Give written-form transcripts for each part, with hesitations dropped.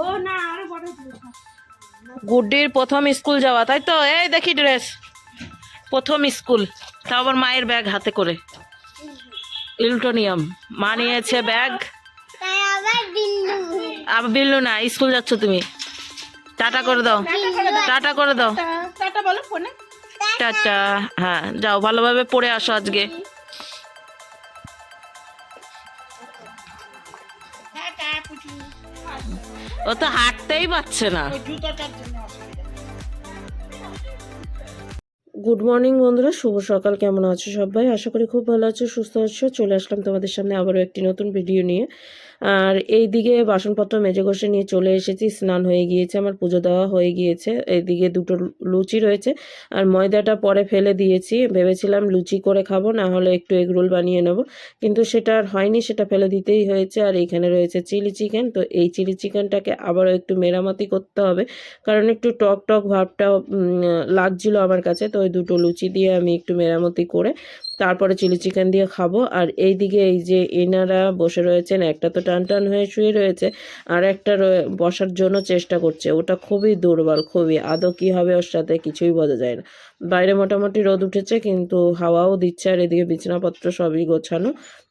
ও না আরো বড় ছিল। গুড্ডির প্রথম স্কুল যাওয়া, তাই তো? এই দেখি ড্রেস, প্রথম স্কুল, তাও আবার মায়ের ব্যাগ হাতে করে। ইলটনিয়াম মা নিয়েছে ব্যাগ। তাই আবার বিল্লু। আবার বিল্লু না, স্কুল যাচ্ছ তুমি। টাটা করে দাও, টাটা করে দাও। টাটা বলো ফোনে। টাটা। হ্যাঁ যাও, ভালোভাবে পড়ে আসো আজকে। টাটা পুচু। ও তো হাঁটতেই পারছে না। জুতোটার জন্য অসুবিধা। গুড মর্নিং বন্ধুরা, শুভ সকাল। কেমন আছো সবাই? আশা করি খুব ভালো আছো, সুস্থ আছো। চলে আসলাম তোমাদের সামনে আবারও একটি নতুন ভিডিও নিয়ে। আর এইদিকে বাসনপত্র মেজে ঘষে নিয়ে চলে এসেছি। স্নান হয়ে গিয়েছে, আমার পুজো দেওয়া হয়ে গিয়েছে। এইদিকে দুটো লুচি রয়েছে আর ময়দাটা পরে ফেলে দিয়েছি। ভেবেছিলাম লুচি করে খাবো, না হলে একটু এগরোল বানিয়ে নেবো, কিন্তু সেটা আর হয়নি, সেটা ফেলে দিতেই হয়েছে। আর এইখানে রয়েছে চিলি চিকেন, তো এই চিলি চিকেনটাকে আবারও একটু মেরামতি করতে হবে, কারণ একটু টক টক ভাবটা লাগছিল আমার কাছে। তো ওই দুটো লুচি দিয়ে আমি একটু মেরামতি করে তারপরে চিলি চিকেন দিয়ে খাবো। আর এইদিকে এই যে এনারা বসে রয়েছেন, একটা তো টান টান হয়ে শুয়ে রয়েছে, আর একটা বসার জন্য চেষ্টা করছে। ওটা খুবই দুর্বল, খুবই। আদৌ কী হবে ওর সাথে কিছুই বোঝা যায় না। বাইরে মোটামুটি রোদ উঠেছে, কিন্তু হাওয়াও দিচ্ছে। আর এদিকে বিছানাপত্র সবই গোছানো।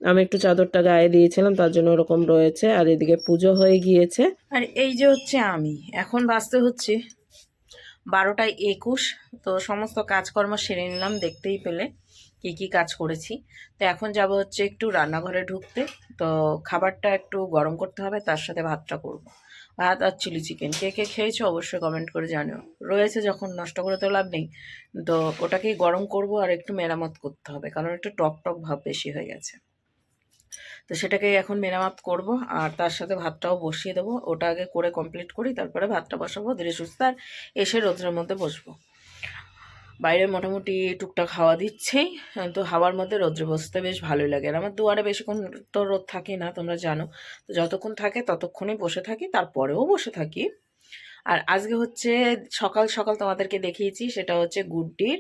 আমি একটু চাদরটা গায়ে দিয়েছিলাম, তার জন্য ওরকম রয়েছে। আর এদিকে পুজো হয়ে গিয়েছে। আর এই যে হচ্ছে আমি এখন বাঁচতে হচ্ছে 12:21। তো সমস্ত কাজকর্ম সেরে নিলাম, দেখতেই পেলে কি কি কাজ করেছি। তো এখন যাব হচ্ছে একটু রান্নাঘরে ঢুকতে। তো খাবারটা একটু গরম করতে হবে, তার সাথে ভাতটা করব। ভাত আর চিলি চিকেন। কে কে খেয়েছো অবশ্যই কমেন্ট করে জানিও। রয়েছে যখন নষ্ট করে তো লাভ নেই, তো ওটাকেই গরম করব আর একটু মেরামত করতে হবে, কারণ একটু টক টক ভাব বেশি হয়ে গেছে। তো সেটাকে এখন মেরামত করব, আর তার সাথে ভাতটাও বসিয়ে দেবো। ওটা আগে করে কমপ্লিট করি, তারপরে ভাতটা বসাবো ধীরে সুস্থ। আর এসে রোদ্রের মধ্যে বসবো। বাইরে মোটামুটি টুকটাক হাওয়া দিচ্ছেই, তো হাওয়ার মধ্যে রোদ্রে বসতে বেশ ভালোই লাগে। আর আমার দুয়ারে বেশিক্ষণ তো রোদ থাকে না, তোমরা জানো। তো যতক্ষণ থাকে ততক্ষণই বসে থাকি, তারপরেও বসে থাকি। আর আজকে হচ্ছে সকাল সকাল তোমাদেরকে দেখিয়েছি, সেটা হচ্ছে গুড্ডির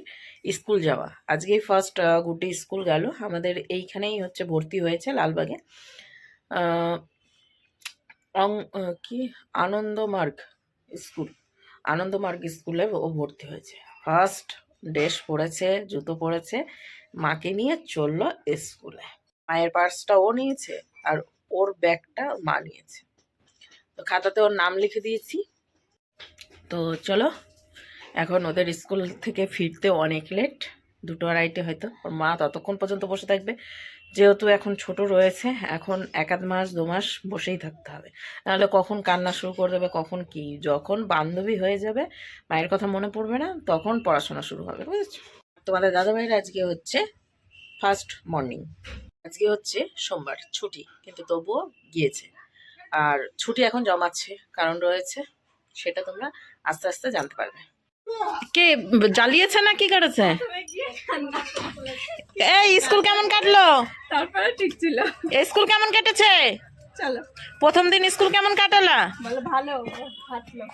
স্কুল যাওয়া। আজকেই ফার্স্ট গুড্ডি স্কুল গেল। আমাদের এইখানেই হচ্ছে ভর্তি হয়েছে, লালবাগে। কি আনন্দমার্গ স্কুল, আনন্দমার্গ স্কুলে ও ভর্তি হয়েছে। ফার্স্ট ড্রেস পরেছে, জুতো পরেছে, মাকে নিয়ে চললো স্কুলে। মায়ের পার্সটা ও নিয়েছে, আর ওর ব্যাগটা মা নিয়েছে। তো খাতাতে ওর নাম লিখে দিয়েছি। তো চলো, এখন ওদের স্কুল থেকে ফিরতে অনেক লেট, 2:30 হয়তো। ওর মা ততক্ষণ পর্যন্ত বসে থাকবে, যেহেতু এখন ছোট রয়েছে, এখন 1-1 মাস 2 মাস বসেই থাকতে হবে, নাহলে কখন কান্না শুরু করে দেবে, কখন কি। যখন বান্ধবী হয়ে যাবে, মায়ের কথা মনে পড়বে না, তখন পড়াশোনা শুরু হবে, বুঝেছো? তোমাদের দাদাভাইয়ের আজকে হচ্ছে ফার্স্ট মর্নিং। আজকে হচ্ছে সোমবার, ছুটি, কিন্তু তবুও গিয়েছে। আর ছুটি এখন জমাচ্ছে, কারণ রয়েছে, সেটা তোমরা আস্তে আস্তে জানতে পারবে। কে জ্বালিয়েছে না কি করেছে? এই স্কুল কেমন কাটলো? তারপরে ঠিক ছিল। স্কুল কেমন কেটেছে? চলো প্রথম দিন স্কুল কেমন কাটালা? বলো ভালো হাঁটলো।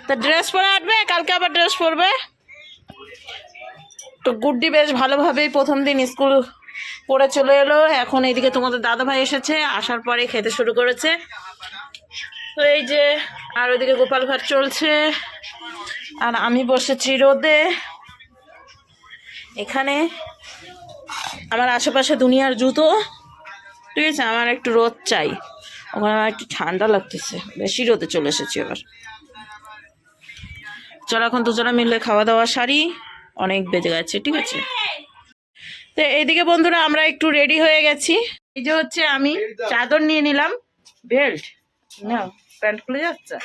তা ড্রেস পরে হাঁটবে, কালকে আবার ড্রেস পরবে। তো গুড্ডি বেশ ভালোভাবেই প্রথম দিন স্কুল পড়ে চলে এলো। এখন এইদিকে তোমাদের দাদা ভাই এসেছে, আসার পরে খেতে শুরু করেছে। তো এই যে, আর ওইদিকে গোপাল ভাট চলছে, আর আমি বসেছি রোদে। এখানে আমার আশেপাশে দুনিয়ার জুতো, ঠিক আছে। আমার একটু রোদ চাই, ওখানে আমার একটু ঠান্ডা লাগতেছে, বেশি রোদে চলে এসেছি এবার। চলো এখন দুজনে মিলে খাওয়া দাওয়া সারি, অনেক বেজে গেছে, ঠিক আছে। তো এইদিকে বন্ধুরা আমরা একটু রেডি হয়ে গেছি। এই যে হচ্ছে আমি চাদর নিয়ে নিলাম, বেল্ট না, প্যান্ট খুলে যাচ্ছে।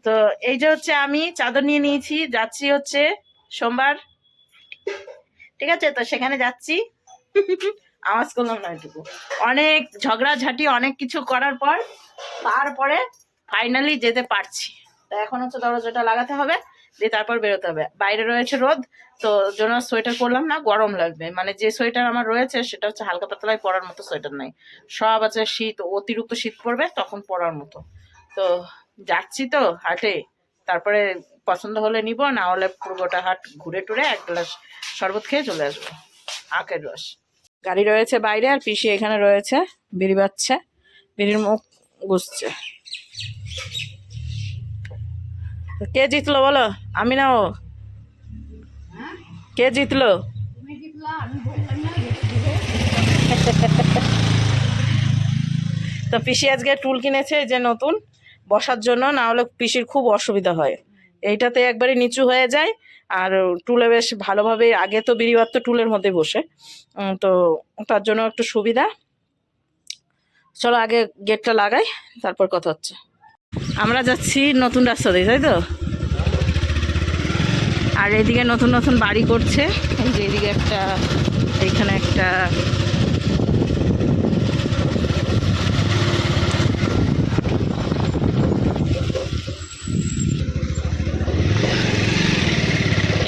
তো এই যে হচ্ছে আমি চাদর নিয়ে নিয়েছি, যাচ্ছি হচ্ছে সোমবার, ঠিক আছে। তো সেখানে যাচ্ছি। আওয়াজ করলাম না এটুকু। অনেক ঝগড়াঝাটি, অনেক কিছু করার পর তারপরে ফাইনালি যেতে পারছি। তো এখন হচ্ছে দরজাটা লাগাতে হবে, দিয়ে তারপর বেরোতে হবে। বাইরে রয়েছে রোদ, তো জন্য সোয়েটার পরলাম না, গরম লাগবে। মানে যে সোয়েটার আমার রয়েছে সেটা হচ্ছে হালকা পাতলায় পরার মতো সোয়েটার নাই, সব আছে শীত, অতিরিক্ত শীত পড়বে তখন পরার মতো। তো যাচ্ছি তো হাটে, তারপরে পছন্দ হলে নিব, না হলে পুরো গোটা হাট ঘুরে টুরে 1 গ্লাস শরবত খেয়ে চলে আসবো, আখের রস। গাড়ি রয়েছে বাইরে, আর পিসি এখানে রয়েছে, বিড়ি বাজছে, বিড়ির মুখ গুছছে। কে জিতলো বলো? আমি না ও? কে জিতলো? তো পিসি আজকে টুল কিনেছে এই যে নতুন বসার জন্য, না হলে পিসির খুব অসুবিধা হয়। এইটাতে একবারে নিচু হয়ে যায় আর টুলে বেশ ভালোভাবে, আগে তো বিড়িবার তো টুলের মধ্যে বসে, তো তার জন্য একটু সুবিধা। চলো আগে গেটটা লাগাই, তারপর কথা হচ্ছে। আমরা যাচ্ছি নতুন রাস্তা দিয়ে, তাই তো? আর এইদিকে নতুন নতুন বাড়ি করছে, এই যে এইদিকে একটা, এইখানে একটা।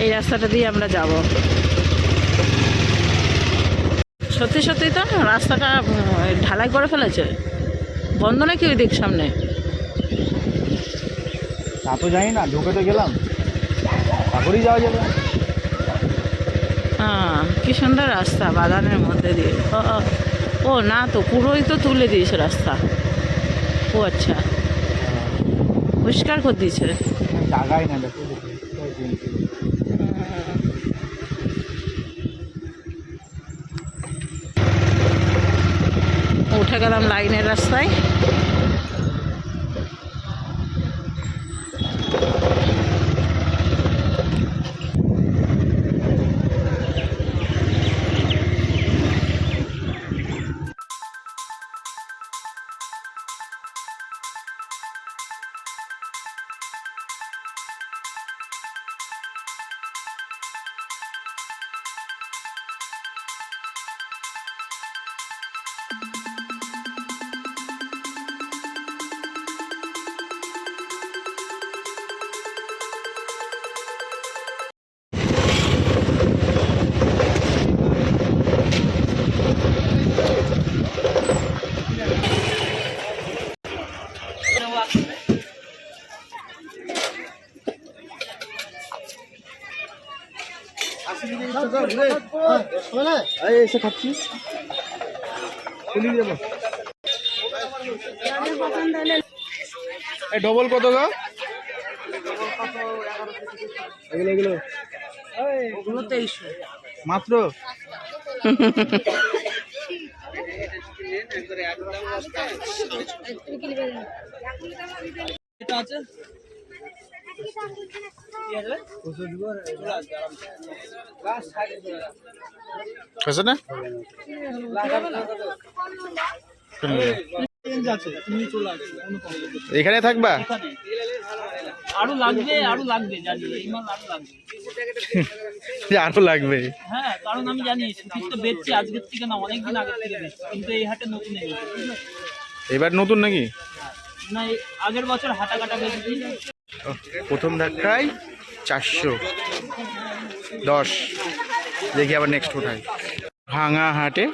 এই রাস্তাটা দিয়ে আমরা যাব। সত্যি সত্যি তো রাস্তাটা ঢালাই করে ফেলেছে, বন্ধ নাকি ওই দিক সামনে? তা তো জানি না, ঢুকে তো গেলাম, তারপরেই যাওয়া যাবে। হ্যাঁ, কি সুন্দর রাস্তা বাগানের মধ্যে দিয়ে। ও না, তো পুরোই তো তুলে দিয়েছে রাস্তা। ও আচ্ছা, পরিষ্কার করে দিয়েছে। জায়গাই না, দেখো উঠে গেলাম লাইনের রাস্তায়। এসে খাচ্ছিস ডবল কত গা? এগুলো মাত্র আছে। না এখানে থাকবা? আরো লাগবে, আরো লাগবে, জানি এই মাল আরো লাগবে। আরো লাগবে? হ্যাঁ, কারণ আমি জানি সুতির তো বেচছি আজকের থেকে না, অনেকদিন আগের থেকে বেচছি, কিন্তু এই হাটে নতুন এনেছি। এবার নতুন নাকি? না, আগের বছর হাটা কাটা বেচছি। প্রথম ধাক্কায় 410। দেখি আবার নেক্সট কোথায়। ভাঙা হাটে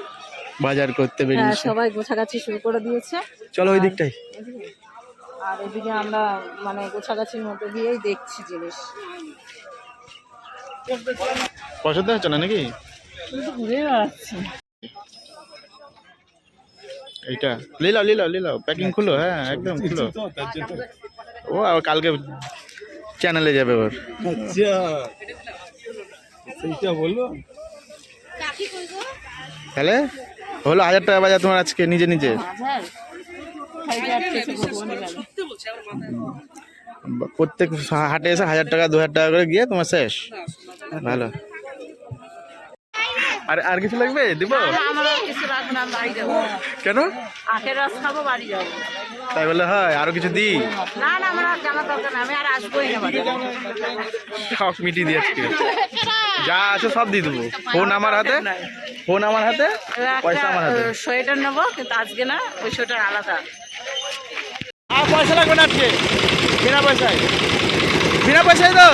বাজার করতে বেরিয়েছে, সবাই গোছাগাছি শুরু করে দিয়েছে। চলো ওই দিকটাই। আর এদিকে আমরা মানে গোছাগাছির মধ্যে দিয়েই দেখছি জিনিস। পছন্দ হচ্ছে না নাকি? ঘুরে বেড়াচ্ছি। এইটা লিলাও লিলাও লিলাও, প্যাকিং খুলো। হ্যাঁ একদম খুলো। ও আর কালকে চ্যানেলে যাবে ওর। আচ্ছা সেইটা বলবো তাহলে হলো 1000 টাকা বাজার তোমার আজকে নিজে নিজে। প্রত্যেক হাটে এসে 1000 টাকা 2000 টাকা করে গিয়ে তোমার শেষ। ভালো। আর আর কিছু লাগবে দিব? কেন? আখের রস খাবো, বাড়ি যাবো। তাই বলে হয়? আরো কিছু দিই? না না, আমার আর জানা দরকার না, আমি আর আসবোই না। শখ মিটিয়ে দিয়ে আজকে যা আছে সব দিয়ে দেবো। ফোন আমার হাতে, ফোন আমার হাতে, পয়সা আমার হাতে। সোয়েটার নেবো, কিন্তু আজকে না, ওই সোয়েটার আলাদা। আর পয়সা লাগবে না আজকে, বিনা পয়সায়। বিনা পয়সায় তো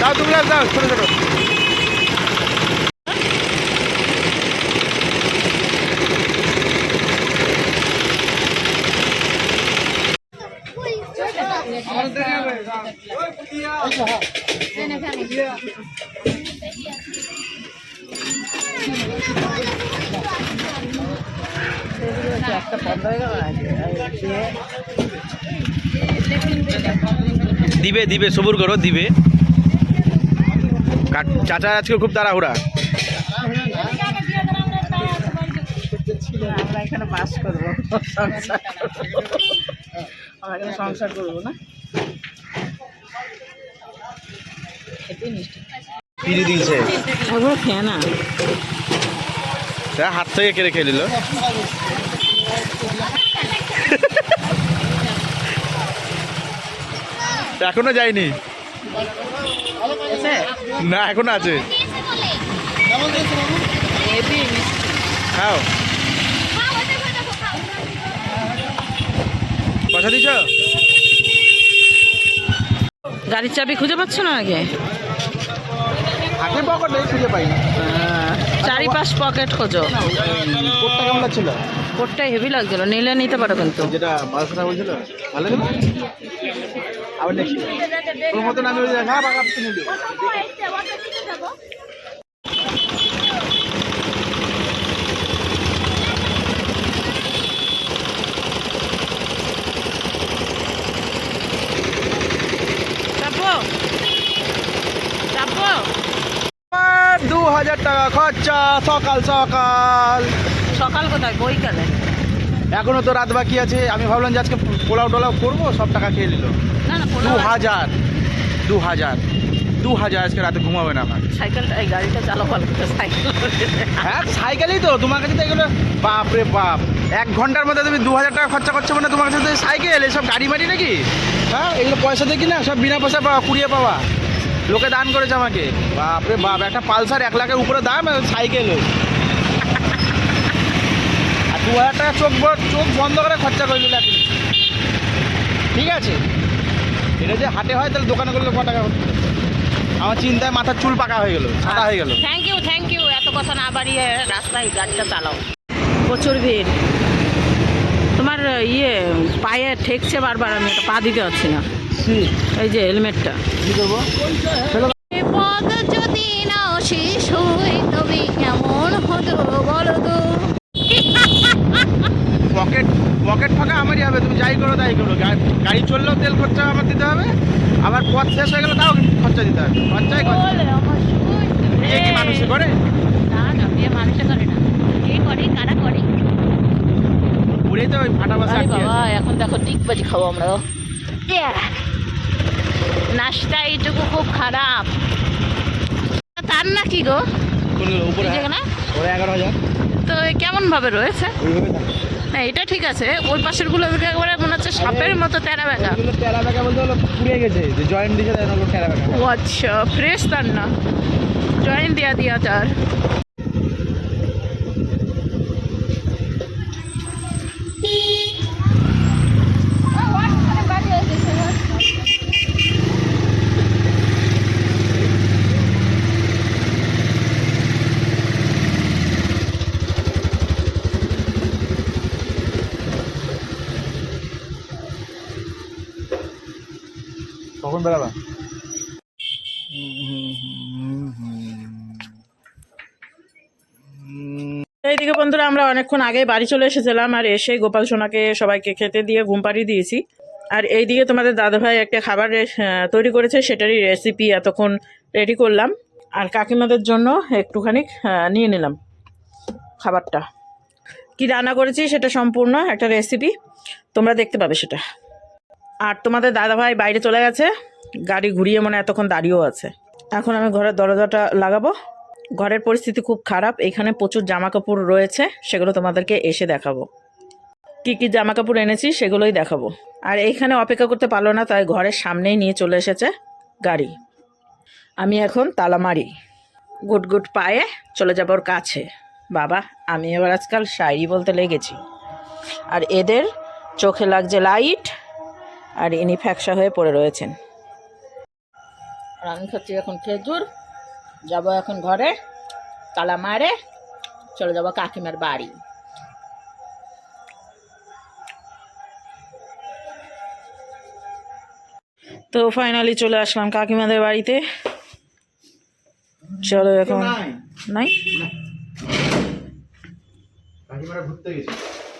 দাও, তুমি দাও ছোটো ছোটো। দিবে দিবে, সবুর করো, দিবে। চাচা আজকে খুব তাড়াহুড়া। আমরা এখানে বাস করবো, সংসার করবো, আমরা এখানে সংসার করবো না। পিড়ি দিয়েছে, একবার খেয়ে না, হাত থেকে কেড়ে খেয়ে নিল। এখনো যায়নি না, এখনো আছে। খাও, পয়সা দিছ? গাড়ির চাবি খুঁজে পাচ্ছ না আগে? আগে পকেটে খুঁজে পাই না, চারিপাশ পকেট খোঁজো। কোটটা কেমন লাগছিল? কোটটাই হেভি লাগছিল, নিলে নিতে পারো কিন্তু। যেটা বাসনা বলছিল ভালো ছিল। আবার দেখি তোর মতন আমি ঘা বাঘা কিনে দিই। চাপো চাপো। 2000 টাকা খরচা সকাল সকাল। সকাল কোথায়, বইকালে। এখনো তো রাত বাকি আছে, আমি ভাবলাম যে আজকে পোলাও টোলাও করবো, সব টাকা খেয়ে নিল। না না, 2000 আজকে রাতে ঘুমাবে না আমার। সাইকেলটা, এই গাড়িটা চালাও ভালো করে, সাইকেল। হ্যাঁ সাইকেলই তো, তোমার কাছে তো এগুলো বাপ রে বাপ। 1 ঘন্টার মধ্যে তুমি 2000 টাকা খরচা করছো মানে তোমার কাছে তো সাইকেল, এসব গাড়ি মাড়ি নাকি? হ্যাঁ এগুলো পয়সা দেখি না, সব বিনা পয়সা পাওয়া, কুড়িয়ে পাওয়া, লোকে দান করেছে আমাকে। বাপ রে বাপ, একটা পালসার 1 লাখের উপরে দাম, সাইকেল। আর 2000 টাকা চোখ বন্ধ করে খরচা করে দিল এখন। ঠিক আছে, এটা যে হাটে হয় তাহলে দোকানে করলে কত টাকা হতো? আমার চিন্তায় মাথার চুল পাকা হয়ে গেল, সাদা হয়ে গেল। থ্যাংক ইউ, এত কথা না বাড়িয়ে রাস্তায় গাড়িটা চালাও। প্রচুর ভিড়, তোমার পায়ে ঠেকছে বারবার, আমি এটা পা দিতে পারছি না। এই যে হেলমেটটা কি করবো? পদ যদি না শেষ হয় তবে কেমন হতো বলো তো। পকেট ফাঁকা আমারই হবে, তুমি যাই করো তাই করো। গাড়ি চললেও তেল খরচা আমার দিতে হবে, আবার পথ শেষ হয়ে গেলে তাও খরচা দিতে হবে। খরচাই খরচা। বিয়ে কি মানুষে করে? না, বিয়ে মানুষে করে না, কে করে, কারা করে? পুরেই তো ওই ফাটা বাসা। বাবা এখন দেখো ডিগবাজি খাবো আমরা। নাস্তা এইটুকু খুব খারাপ, তার না কি গো? উপরে না ওরা 11,000 তো কেমন ভাবে রয়েছে? ওইভাবে থাকে। না এটা ঠিক আছে, ওই পাশের গুলো একেবারে মনে হচ্ছে সাপের মতো তেরা বেঁকা। ওগুলো টেরা বেঁকা বলতে হলো পুড়ে গেছে, যে জয়েন্ট দিয়েছে তাই ওগুলো টেরা বেঁকা। ও আচ্ছা, ফ্রেশ তার না, জয়েন দিয়া তার। কখন বেরাবা? এইদিকে বন্ধুরা আমরা অনেকক্ষণ আগে বাড়ি চলে এসেছিলাম, আর এসে গোপাল সোনাকে সবাইকে খেতে দিয়ে ঘুম পাড়িয়ে দিয়েছি। আর এইদিকে তোমাদের দাদাভাই একটা খাবার তৈরি করেছে, সেটারই রেসিপি এতক্ষণ রেডি করলাম। আর কাকিমাদের জন্য একটুখানি নিয়ে নিলাম খাবারটা। কি রান্না করেছি সেটা সম্পূর্ণ একটা রেসিপি, তোমরা দেখতে পাবে সেটা। আর তোমাদের দাদাভাই বাইরে চলে গেছে, গাড়ি ঘুরিয়ে মনে এতক্ষণ দাঁড়িয়েও আছে। এখন আমি ঘরের দরজাটা লাগাবো। ঘরের পরিস্থিতি খুব খারাপ, এখানে প্রচুর জামা কাপড় রয়েছে, সেগুলো তোমাদেরকে এসে দেখাবো। কি কি জামা কাপড় এনেছি সেগুলোই দেখাবো। আর এইখানে অপেক্ষা করতে পারলো না, তাই ঘরের সামনেই নিয়ে চলে এসেছে গাড়ি। আমি এখন তালা মারি, গুট পায়ে চলে যাব ওর কাছে। বাবা আমি এবার আজকাল শায়রি বলতে লেগেছি। আর এদের চোখে লাগছে লাইট, আর ইনি ফ্যাকসা হয়ে পড়ে রয়েছেন। আর আমি খাচ্ছি এখন খেজুর। যাব এখন ঘরে, তালা মারে চলে যাব কাকিমার বাড়ি। তো ফাইনালি চলে আসলাম কাকিমাদের বাড়িতে। চলো এখন নাই কাকিমারা ঘুরতে গেছে।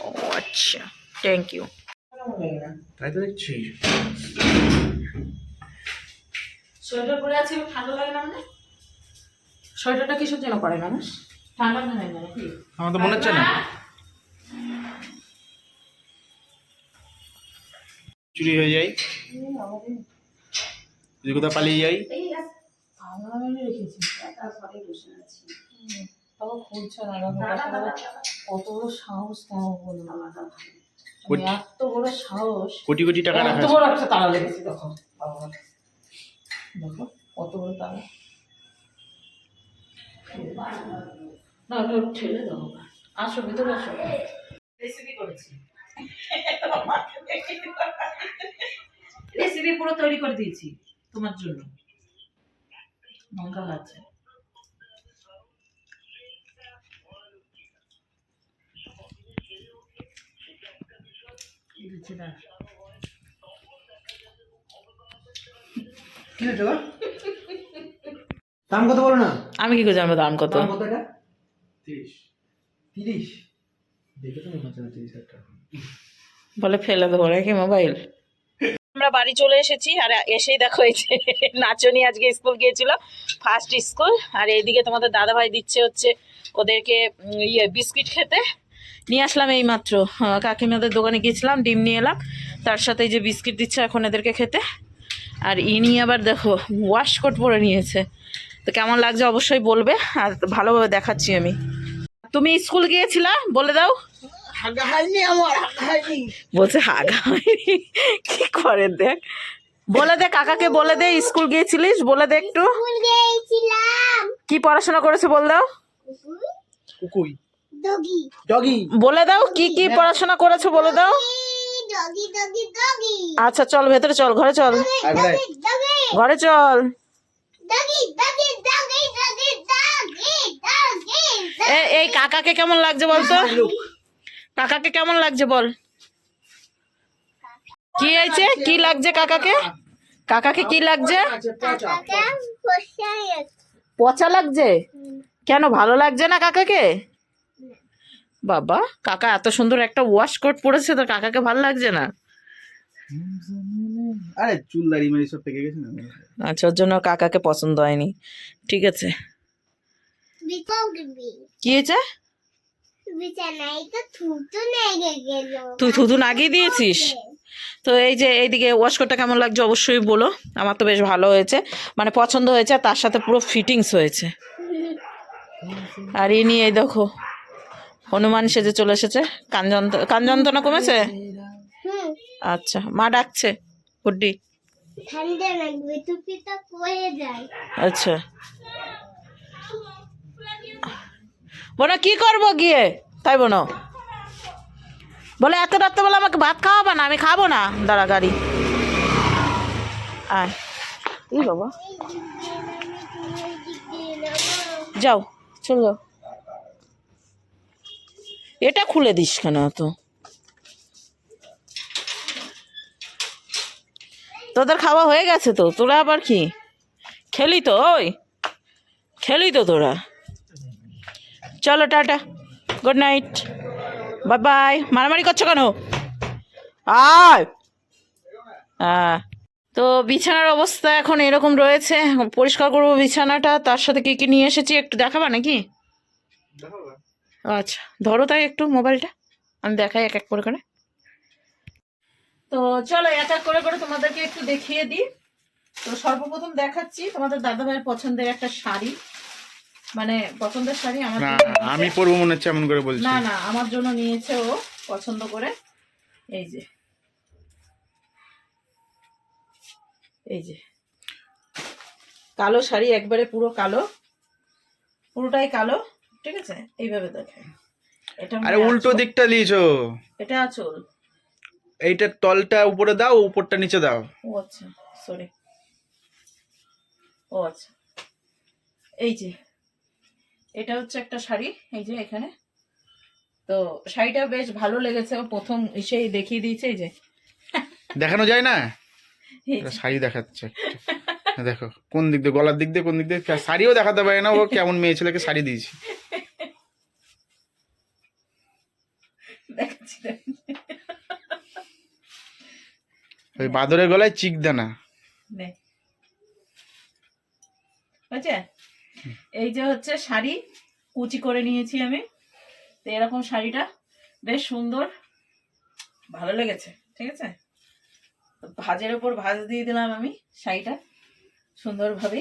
ও আচ্ছা, থ্যাংক ইউ। তাই তো দেখছি। সোয়েটার পরে আছি, ঠান্ডা লাগে না? মানে সোয়েটারটা কিসের জন্য পরে মানুষ? ঠান্ডা না নাকি? আমার তো মনে হচ্ছে না। চুরি হয়ে যাই, যদি কোথাও পালিয়ে যাই। কত বড় সাহস, কোটি- এত বড় সাহস, কোটি কোটি টাকা রাখা এত আছে। বড় একটা তালা লেগেছে। দেখো দেখো কত বড় তালা। না ওটা ঠেলে দাও। আসো ভিতরে আসো। রেসিপি করেছি, রেসিপি পুরো তৈরি করে দিয়েছি তোমার জন্য। লঙ্কা আছে, দাম কত বলো না? আমি কি করে জানবো দাম কত? দাম কত এটা? 30 30 দেখে তো মনে হচ্ছে না 30,000 টাকা। বলে ফেলে দেবো নাকি মোবাইল। আমরা বাড়ি চলে এসেছি, আর এসেই দেখো এই যে নাচনি আজকে স্কুল গিয়েছিল, ফার্স্ট স্কুল। আর এইদিকে তোমাদের দাদাভাই দিচ্ছে হচ্ছে ওদেরকে বিস্কিট খেতে। নিয়ে আসলাম এই মাত্র কাকিমাদের দোকানে গিয়েছিলাম, ডিম নিয়ে এলাম, তার সাথে এই যে বিস্কিট দিচ্ছে এখন এদেরকে খেতে। আর ইনি আবার দেখো ওয়াশ কোট পরে নিয়েছে, তো কেমন লাগছে অবশ্যই বলবে, আর ভালোভাবে দেখাচ্ছি আমি। তুমি স্কুল গিয়েছিলা বলে দাও। হাগা হয়নি আমার, হাগা হয়নি। বলছে হাগা হয়নি, কি করে দেখ, বলে দে কাকাকে, বলে দে স্কুল গিয়েছিলিস, বলে দে একটু কি পড়াশোনা করেছে বল দাও। কুকুই ডগি ডগি বলে দাও কি কি পড়াশোনা করেছো বলে দাও। আচ্ছা চল ভেতরে চল, ঘরে চল, ঘরে চল। এই কাকাকে কেমন লাগছে বলতো, কাকাকে কেমন লাগছে বল। কি হয়েছে, কি লাগছে কাকাকে, কাকাকে কি লাগছে? পচা লাগছে কেন, ভালো লাগছে না কাকাকে? বাবা কাকা এত সুন্দর একটা ওয়াশ কোট পরেছে, তো কাকাকে ভালো লাগছে না? আরে চুল দাড়ি মারি সব পেকে গেছে না। আচ্ছা ওর জন্য কাকাকে পছন্দ হয়নি, ঠিক আছে। কি হয়েছে, তুই থুতু লাগিয়ে দিয়েছিস? তো এই যে এইদিকে ওয়াশ কোটটা কেমন লাগছে অবশ্যই বলো। আমার তো বেশ ভালো হয়েছে, মানে পছন্দ হয়েছে, আর তার সাথে পুরো ফিটিংস হয়েছে। আর ইনি এই দেখো হনুমান সেজে চলে এসেছে। কান যন্ত্রণা কমেছে? আচ্ছা মা ডাকছে গুড্ডি। আচ্ছা বোনা কি করবো গিয়ে, তাই বোনো বলে এত রাত্রেবেলা আমাকে ভাত খাওয়াবে না, আমি খাবো না, দাঁড়া গাড়ি আয়। এই বাবা যাও চল যাও, এটা খুলে দিস কেন তো? তোদের খাওয়া হয়ে গেছে তো, তোরা আবার কি খেলি তো, ওই খেলি তো তোরা। চলো tata, good night, bye bye. মারামারি করছো কেন? আয় হ্যাঁ। তো বিছানার অবস্থা এখন এরকম রয়েছে, পরিষ্কার করবো বিছানাটা, তার সাথে কি কি নিয়ে এসেছি একটু দেখাবা নাকি? আচ্ছা ধরো তাই একটু মোবাইলটা, আমি দেখাই এক এক করে করে। তো চলো এক এক করে করে তোমাদেরকে একটু দেখিয়ে দিই। তো সর্বপ্রথম দেখাচ্ছি তোমাদের দাদাভাইয়ের পছন্দের একটা শাড়ি, মানে পছন্দের শাড়ি আমার না জন্য নিয়েছে। আমি পরবো মনে হচ্ছে এমন করে বলছি। না না আমার জন্য নিয়েছে ও পছন্দ করে। এই যে এই যে কালো শাড়ি, একবারে পুরো কালো, পুরোটাই কালো, ঠিক আছে। এইভাবে দেখে এটা আরে উল্টো দিকটা দিয়েছো, এটা আঁচল, এইটার তলটা উপরে দাও, উপরটা নিচে দাও। ও আচ্ছা সরি, ও আচ্ছা। এই যে এটা হচ্ছে একটা শাড়ি, এই যে এখানে। তো শাড়িটা বেশ ভালো লেগেছে, ও প্রথম এসেই দেখিয়ে দিয়েছে। এই যে দেখানো যায় না, এই একটা যে। শাড়ি দেখাচ্ছে একটা। দেখো কোন দিক দিয়ে, গলার দিক দিয়ে, কোন দিক দিয়ে, শাড়িও দেখাতে পারে না ও, কেমন মেয়ে ছেলেকে শাড়ি দিয়েছি। দেখাচ্ছি দেখাচ্ছি। ওই বাদরের গলায় চিকদানা। নে। বুঝছে? এই যে হচ্ছে শাড়ি কুচি করে নিয়েছি আমি, তো এরকম শাড়িটা বেশ সুন্দর, ভালো লেগেছে। ঠিক আছে, তো ভাঁজের ওপর ভাঁজ দিয়ে দিলাম আমি শাড়িটা সুন্দরভাবে।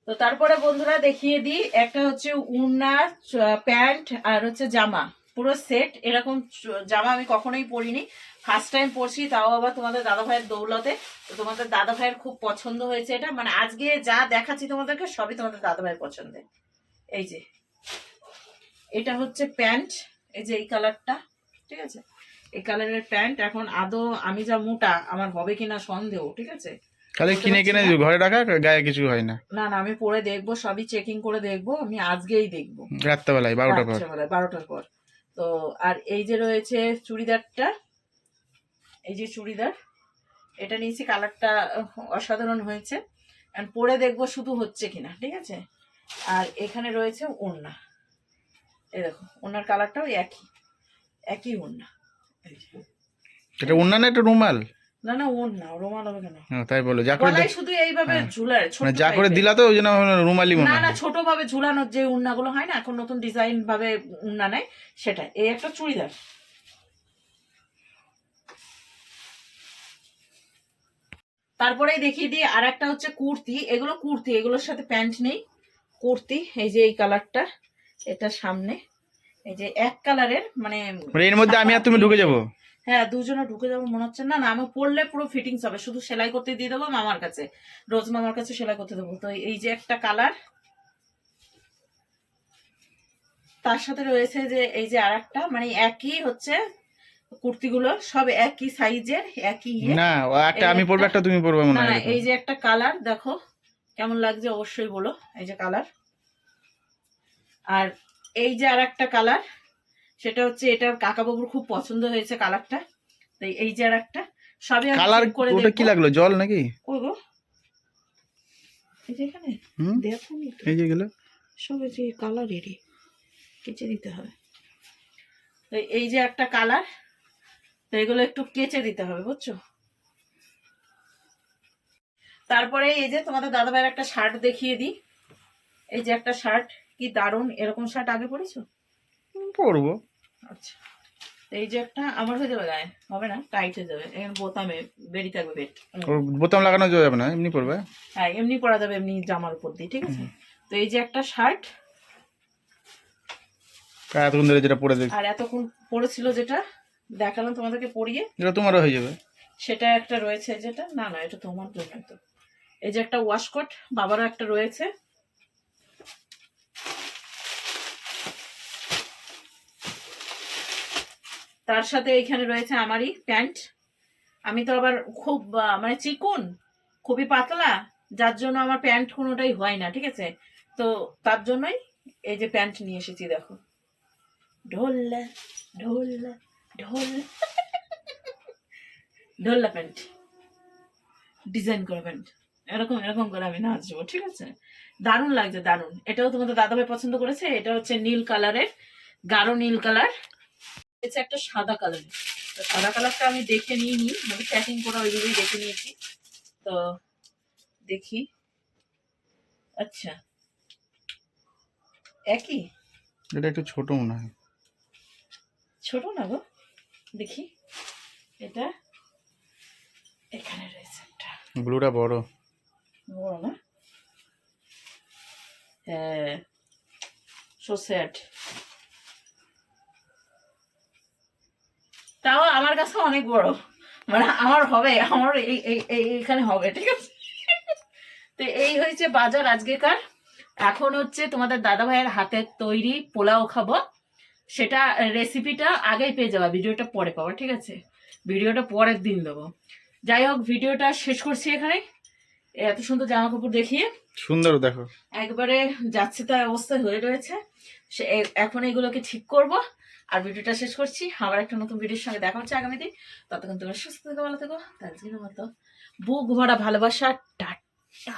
তো তারপরে বন্ধুরা দেখিয়ে দিই, একটা হচ্ছে উড়না, প্যান্ট আর হচ্ছে জামা, পুরো সেট। এরকম জামা আমি কখনোই পরিনি, ফার্স্ট টাইম পরছি, তাও আবার তোমাদের দাদা ভাইয়ের দৌলতে। তো তোমাদের দাদা ভাইয়ের খুব পছন্দ হয়েছে এটা, মানে আজকে যা দেখাচ্ছি তোমাদেরকে সবই তোমাদের দাদা ভাইয়ের পছন্দের। এই যে এটা হচ্ছে প্যান্ট, এই যে এই কালারটা, ঠিক আছে, এই কালারের প্যান্ট। এখন আদৌ আমি যা মোটা আমার হবে কিনা সন্দেহ, ঠিক আছে। তাহলে কিনে কিনে ঘরে রাখা, গায়ে কিছু হয় না। না না, আমি পরে দেখবো, সবই চেকিং করে দেখবো, আমি আজকেই দেখবো রাত্রেবেলায় 12টার পর। রাত্রেবেলায় 12টার পর। তো আর এই যে রয়েছে চুড়িদারটা, এই যে চুড়িদার, এটা নিয়েছি, কালারটা অসাধারণ হয়েছে, পরে দেখবো শুধু হচ্ছে কিনা, ঠিক আছে। আর এখানে রয়েছে ওড়না, এই দেখো ওড়নার কালারটাও একই একই ওড়না। এই যে। এটা অন্যান্য একটা রুমাল? না না, ওড়না, রুমাল হবে কেন? তাই বলো, যা করে গলায় শুধু এইভাবে ঝুলায়, ছোট মানে যা করে type-এর। দিলা তো ওই জন্য রুমালি মনে না হয়। না, ছোট ভাবে ঝুলানোর যে উন্নাগুলো হয় না, এখন নতুন ডিজাইন ভাবে উন্না নেয়, সেটা। এই একটা চুড়িদার। তারপরেই দেখিয়ে দিই আর একটা হচ্ছে কুর্তি। এগুলো কুর্তি, এগুলোর সাথে প্যান্ট নেই, কুর্তি। এই যে এই কালারটা, এটা সামনে, এই যে এক কালারের, মানে এর মধ্যে আমি আর তুমি ঢুকে যাবো? হ্যাঁ, দুজনে ঢুকে যাবো মনে হচ্ছে। না না, আমি পরলে পুরো ফিটিংস হবে, শুধু সেলাই করতে দিয়ে দেবো মামার কাছে, রোজ মামার কাছে সেলাই করতে দেবো। তো এই যে একটা কালার, তার সাথে রয়েছে যে এই যে আর একটা, মানে একই হচ্ছে কুর্তিগুলো, সব একই সাইজের, একই ইয়ে। না, একটা আমি পরবো, একটা তুমি পরবে মনে না হয় না, এরকম। এই যে একটা কালার, দেখো কেমন লাগছে অবশ্যই বলো। এই যে কালার, আর এই যে আর একটা কালার, সেটা হচ্ছে, এটা কাকাবাবুর খুব পছন্দ হয়েছে কালারটা। তো এই যে আর একটা, সবই আমি কালার check করে ওটা কি দেখবো। লাগলো, জল নাকি? কই গো? এই যে এখানে হুম, দেখো নি তো। এই যেগুলো সব এই যে কালারেরই কেচে দিতে হবে। তো এই যে একটা কালার, তো এগুলো একটু কেচে দিতে হবে, বুঝছো। তারপরে এই যে তোমাদের দাদা ভাইয়ের একটা শার্ট দেখিয়ে দিই। এই যে একটা শার্ট, কি দারুণ, এরকম শার্ট আগে পরেছো? পরবো। আচ্ছা, তো এই যে একটা, আমার হয়ে যাবে গায়ে, হবে না, টাইট হয়ে যাবে, এখানে বোতামে বেরিয়ে থাকবে পেট। ওর বোতাম লাগানো যাবে না, এমনি পরবে। হ্যাঁ, এমনি পরা যাবে, এমনি জামার উপর দিয়ে, ঠিক আছে। তো এই যে একটা শার্ট, এতক্ষণ ধরে যেটা পরে দেখ, আর এতক্ষণ পরেছিল যেটা দেখালাম তোমাদেরকে পরিয়ে, এটা তোমারও হয়ে যাবে। সেটা একটা রয়েছে, যেটা না না, এটা তোমার জন্য। তো এই যে একটা ওয়াশকোট, বাবারও একটা রয়েছে। তার সাথে এখানে রয়েছে আমারই প্যান্ট। আমি তো আবার খুব মানে চিকন, খুবই পাতলা, যার জন্য আমার প্যান্ট কোনোটাই হয় না, ঠিক আছে। তো তার জন্যই এই যে প্যান্ট নিয়ে এসেছি, দেখো, ঢোল্লা ঢোল্লা ঢোল্লা ঢোল্লা প্যান্ট, ডিজাইন করা প্যান্ট, এরকম এরকম করে আমি নাচবো, ঠিক আছে। দারুণ লাগছে, দারুণ। এটাও তোমাদের দাদাভাই পছন্দ করেছে। এটা হচ্ছে নীল কালারের, গাঢ় নীল কালার। এটা একটা সাদা কালারের, তো সাদা কালারটা আমি দেখে নিইনি, মানে প্যাকিং করা ওইভাবেই দেখে নিয়েছি। তো দেখি, আচ্ছা একই, এটা একটু ছোট মনে হয়। ছোট না গো, দেখি এটা, এখানে রয়েছে একটা ব্লুটা বড়। বড় না, হ্যাঁ, সো স্যাড। তাও আমার কাছে অনেক বড়, মানে আমার হবে, আমার এইখানে হবে, ঠিক আছে। তো এই হয়েছে বাজার আজকেকার। এখন হচ্ছে তোমাদের দাদা ভাইয়ের হাতের তৈরি পোলাও খাবো, সেটা রেসিপিটা আগেই পেয়ে যাবা, ভিডিওটা পরে পাবো, ঠিক আছে। ভিডিওটা পরের দিন দেবো। যাই হোক, ভিডিওটা শেষ করছি এখানে, এত সুন্দর জামা কাপড় দেখিয়ে। সুন্দর, দেখো একবারে যাচ্ছে তাই অবস্থায় হয়ে রয়েছে। এখন এগুলোকে ঠিক করব, আর ভিডিওটা শেষ করছি, আবার একটা নতুন ভিডিওর সঙ্গে দেখা হচ্ছে আগামী দিন। ততক্ষণ তোমরা সুস্থ থেকো, ভালো থেকো। তার জন্য মতো বুক ভরা ভালোবাসা, টাটা।